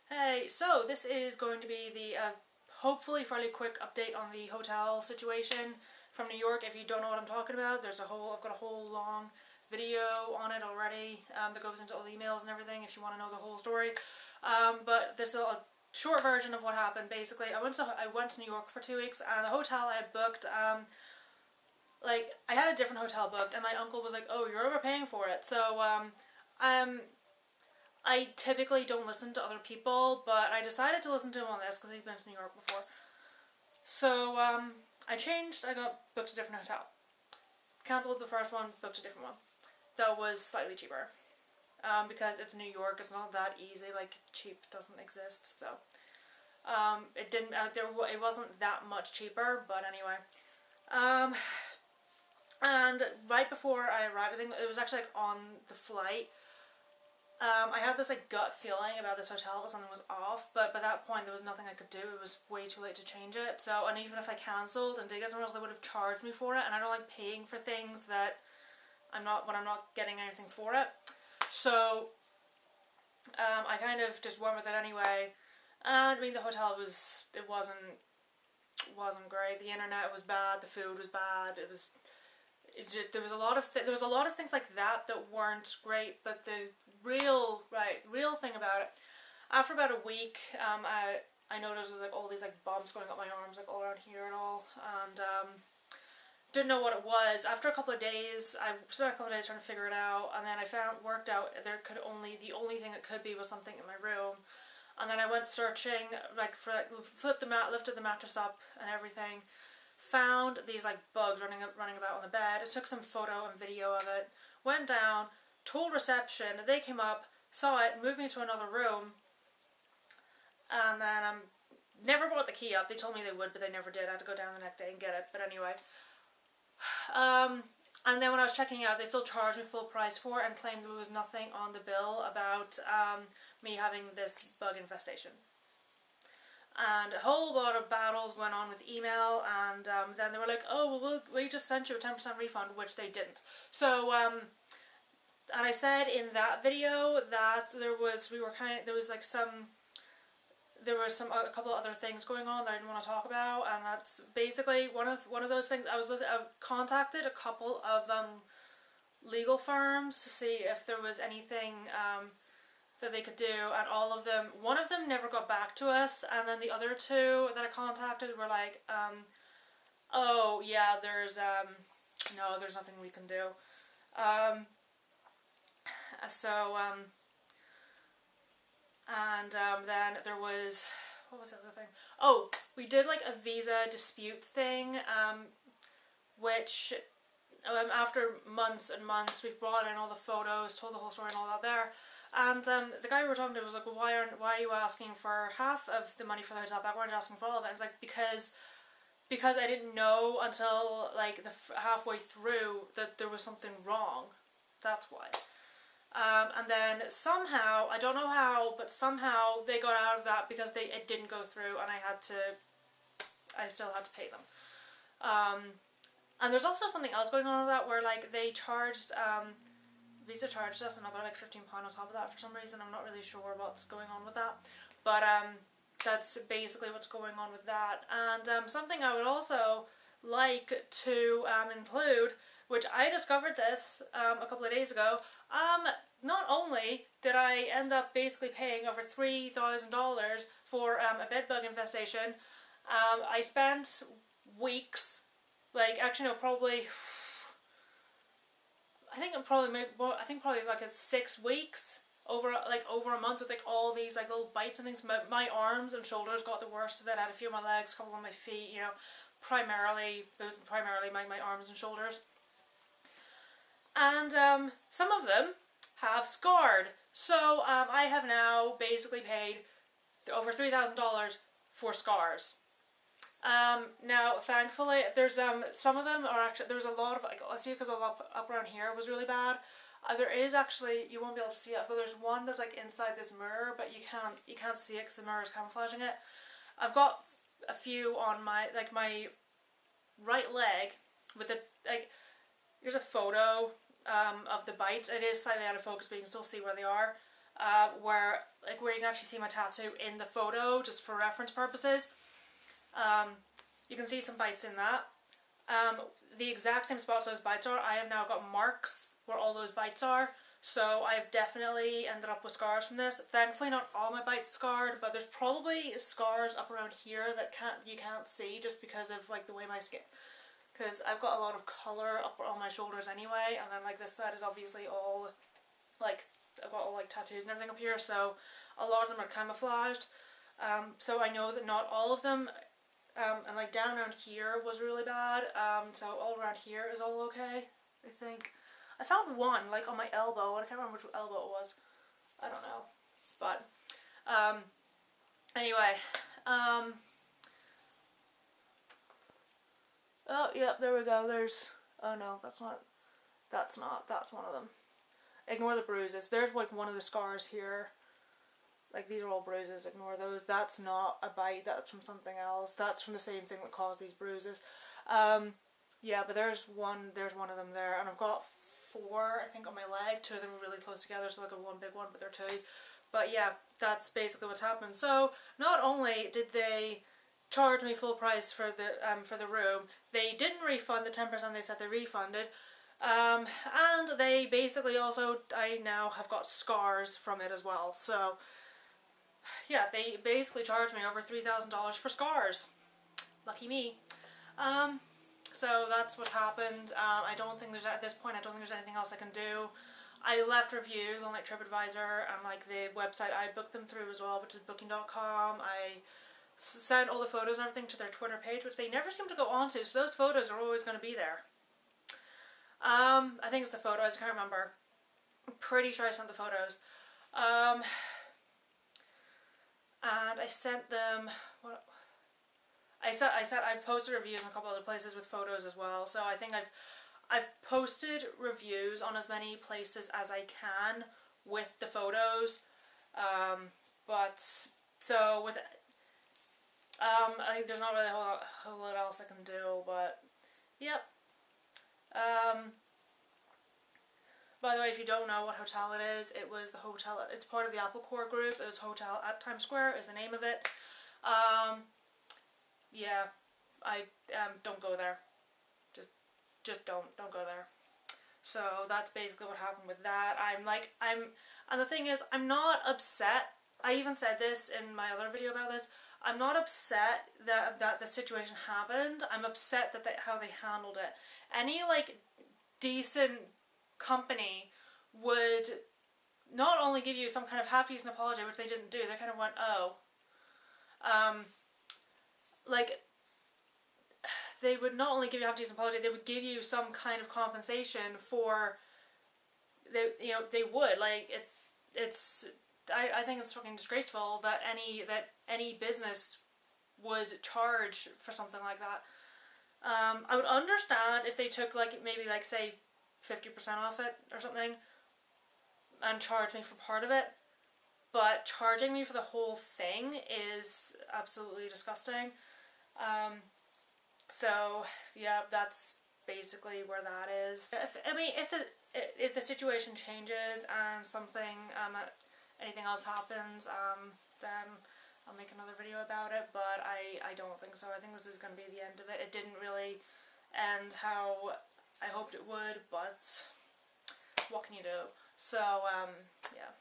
Hey, so this is going to be the hopefully fairly quick update on the hotel situation from New York. If you don't know what I'm talking about, I've got a whole long video on it already that goes into all the emails and everything if you want to know the whole story. But this is a short version of what happened. Basically, I went to New York for 2 weeks, and the hotel I had booked, like I had a different hotel booked, and my uncle was like, "Oh, you're overpaying for it." So I typically don't listen to other people, but I decided to listen to him on this because he's been to New York before. So I got booked a different hotel. Cancelled the first one, booked a different one. That was slightly cheaper. Because it's New York, it's not that easy, like cheap doesn't exist, so it wasn't that much cheaper, but anyway. And right before I arrived, I think it was actually like on the flight, I had this like gut feeling about this hotel that something was off, but by that point there was nothing I could do. It was way too late to change it. So, and even if I cancelled and did get somewhere else, they would have charged me for it, and I don't like paying for things that I'm not getting anything for it. So, I kind of just went with it anyway. And I mean, the hotel wasn't great. The internet was bad. The food was bad. There was a lot of things like that weren't great, but the real thing about it, after about a week, I noticed there was like all these like bumps going up my arms, like all around here and all, and didn't know what it was. After a couple of days, I spent a couple of days trying to figure it out, and then I worked out the only thing it could be was something in my room. And then I went searching, like lifted the mattress up and everything, found these like bugs running about on the bed. I took some photo and video of it, went down, told reception, they came up, saw it, moved me to another room, and then never brought the key up. They told me they would, but they never did. I had to go down the next day and get it, but anyway. And then when I was checking out, they still charged me full price for it and claimed there was nothing on the bill about me having this bug infestation. And a whole lot of battles went on with email, and then they were like, "Oh, well, we just sent you a 10% refund," which they didn't. So, and I said in that video that there was a couple of other things going on that I didn't want to talk about, and that's basically one of those things. I contacted a couple of legal firms to see if there was anything that they could do, and one of them never got back to us, and then the other two that I contacted were like, "Oh yeah, no, there's nothing we can do." Then there was, what was the other thing? Oh, we did like a visa dispute thing, which after months and months, we brought in all the photos, told the whole story and all that there. And the guy we were talking to was like, "Well, why are you asking for half of the money for the hotel back? Why aren't you asking for all of it?" And it's like, because I didn't know until like halfway through that there was something wrong. That's why. And then somehow, I don't know how, but somehow they got out of that because it didn't go through, and I still had to pay them. And there's also something else going on with that where like they charged, Visa charged us another like £15 on top of that for some reason. I'm not really sure what's going on with that, but that's basically what's going on with that. And something I would also like to include, which I discovered this a couple of days ago. Not only did I end up basically paying over $3,000 for a bedbug infestation, I spent weeks, like actually no, probably. I think probably like 6 weeks, over a month, with like all these like little bites and things. My arms and shoulders got the worst of it. I had a few on my legs, a couple on my feet. You know, it was primarily my arms and shoulders. And some of them have scarred. So I have now basically paid over $3,000 for scars. Now, thankfully, there's some of them are actually, there's a lot of, like, I see it because a lot up around here was really bad. There is actually, you won't be able to see it, but there's one that's like inside this mirror, but you can't see it because the mirror is camouflaging it. I've got a few on my right leg with here's a photo of the bites. It is slightly out of focus, but you can still see where they are. where you can actually see my tattoo in the photo, just for reference purposes. You can see some bites in that. The exact same spots those bites are, I have now got marks where all those bites are. So I've definitely ended up with scars from this. Thankfully not all my bites scarred, but there's probably scars up around here that you can't see just because of like the way my skin, because I've got a lot of colour up on my shoulders anyway, and then like this side is obviously all like, I've got all like tattoos and everything up here, so a lot of them are camouflaged. So I know that not all of them, and like down around here was really bad, so all around here is all okay, I think. I found one like on my elbow, and I can't remember which elbow it was. I don't know, but anyway, oh yeah, there we go. There's, oh no, that's one of them. Ignore the bruises. There's like one of the scars here. Like these are all bruises. Ignore those. That's not a bite. That's from something else. That's from the same thing that caused these bruises. Yeah, but there's one of them there, and I've got 4, I think, on my leg. 2 of them are really close together, so like a one big one, but they're 2. But yeah, that's basically what's happened. So not only did they charge me full price for the room, they didn't refund the 10% they said they refunded, and they basically also, I now have got scars from it as well. So yeah, they basically charged me over $3,000 for scars. Lucky me. So that's what happened. I don't think there's, at this point, I don't think there's anything else I can do. I left reviews on like TripAdvisor and like the website I booked them through as well, which is booking.com. I sent all the photos and everything to their Twitter page, which they never seem to go onto, so those photos are always going to be there. I think it's the photos, I can't remember. I'm pretty sure I sent the photos. And I sent them, I posted reviews on a couple other places with photos as well, so I think I've posted reviews on as many places as I can with the photos, but so with I think there's not really a whole lot else I can do, but yep. By the way, if you don't know what hotel it is, it was the hotel, it's part of the Apple Corps group. It was Hotel at Times Square is the name of it. Yeah, I don't go there. Just don't go there. So that's basically what happened with that. And the thing is, I'm not upset. I even said this in my other video about this. I'm not upset that the situation happened. I'm upset that how they handled it. Any like decent company would not only give you some kind of half-decent apology, which they didn't do. They kind of went, oh. Like, they would not only give you a half-decent apology, they would give you some kind of compensation for, they would, like, I think it's fucking disgraceful that any business would charge for something like that. I would understand if they took, like, maybe, like, say, 50% off it or something, and charged me for part of it, but charging me for the whole thing is absolutely disgusting. So yeah, that's basically where that is. If the situation changes and something anything else happens, then I'll make another video about it, but I don't think so. I think this is going to be the end of it. It didn't really end how I hoped it would, but what can you do? So yeah.